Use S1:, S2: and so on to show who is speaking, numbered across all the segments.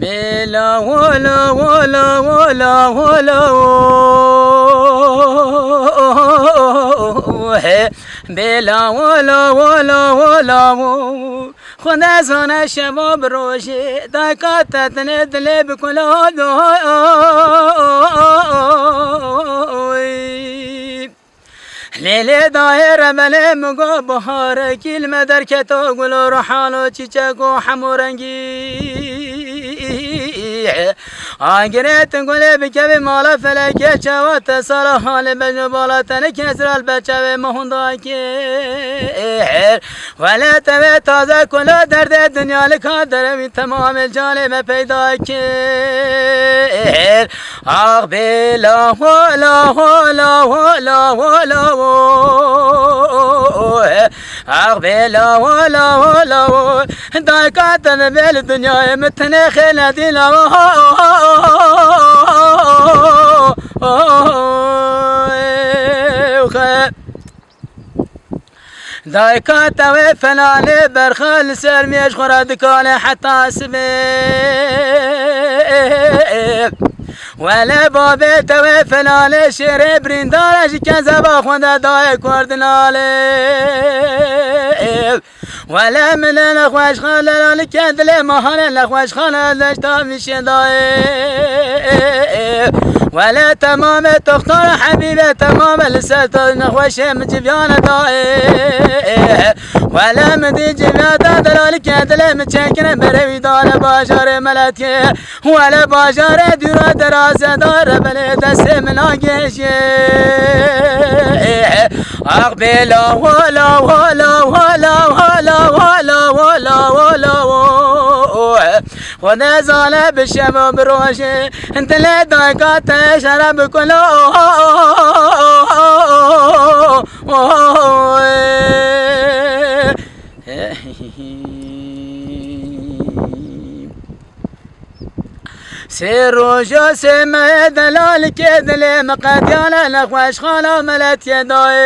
S1: بلا ولا ولا ولا ولا بلا ولا ولا ولا خدا زن شباب روشی دکات تندل بکل لیلی دایر بله مگو بهار کلمه در کتا گل و رحال و چیچک و حمورنگی آگرت گل بکوی مالا فلکه چوات سال حال بجو بالا تنک نزرال بچه مهنده که ولی توی تازه کلا درد دنیا لکا دروی تمام جانب پیدا که آخ بلا ولا ولا ولا ولا آخ بلا ولا ولا دايكات بال الدنيا متنا خيل دينا دايكات وفناني برخال سرميش خراد كان حتى سبي ولا بابي توي فلالي شيري بريندارج كذا خوندا داي كوردنالي ولا من الاخواش خاله لكدلي مهان الاخواش خاله لشتا مشي داي ولا تمام تختار حبيبي تمام لسات نخوش مجبيان داي ولا مدي جبيان دلالك يدلي متشكن بروي دار باشار ملتي ولا باشار ديرا دراسة دار بلي دس من آگيش أقبل ولا ولا ولا ولا ولا ولا ولا خدا زاله بالشباب روشي انت اللي دايقات شرب كله سيروجو سما دلال كدلي مقديانا نخوش خالا ملت يداي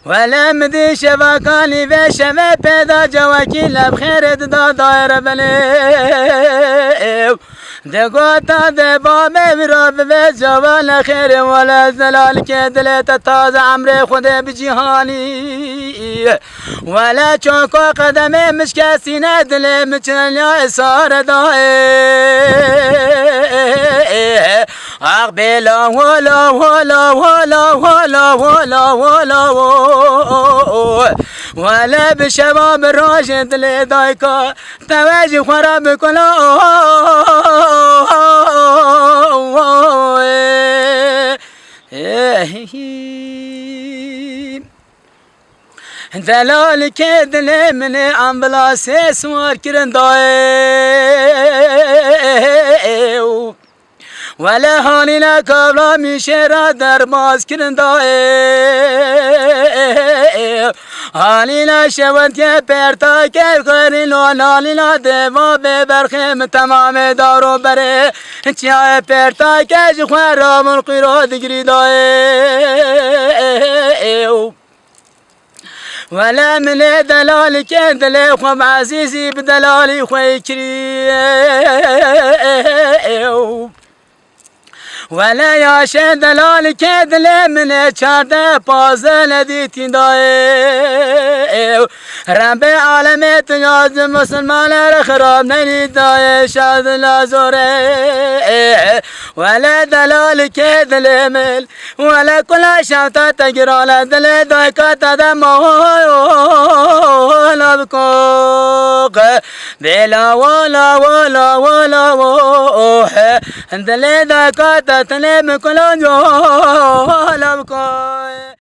S1: ولا مدي شبكاني في شباب بيدا جواكي لبخير دا داير بلي دقوتا دبابي براب في جوال خير ولا زلال كدلي تتازع عمري خدي بجيهاني ولا چوكو قدمي مشكاسينة دلي مچنيا إصار داي أقبل ولا ولا ولا ولا ولا ولا ولا بشباب الراشد اللي دايكا تواجي خراب كله دلال كدلي من أمبلاس سوار كرن داي ولا هاني لا قبل مشيرا درماز كرن داي هاني لا شوت يا بيرتا كيف غيري لو نالي لا دما ببرخم تمام دارو بري يا بيرتا كيف خوارا من قيرو دقري داي ولا من دلالي كدلي خوب عزيزي بدلالي خوي كري ولا يا شد دلالي كدلي من چارده پازه ندیتی داي رب عالمت یاد مسلمان را خراب نید داي شاد لازوره ولا دلالي كدلي مل ولا كل شوطة تقرال دلي داي كاتا دمو ولا بكوق بلا ولا ولا ولا ولا دلي داي كاتا تنام كل يوم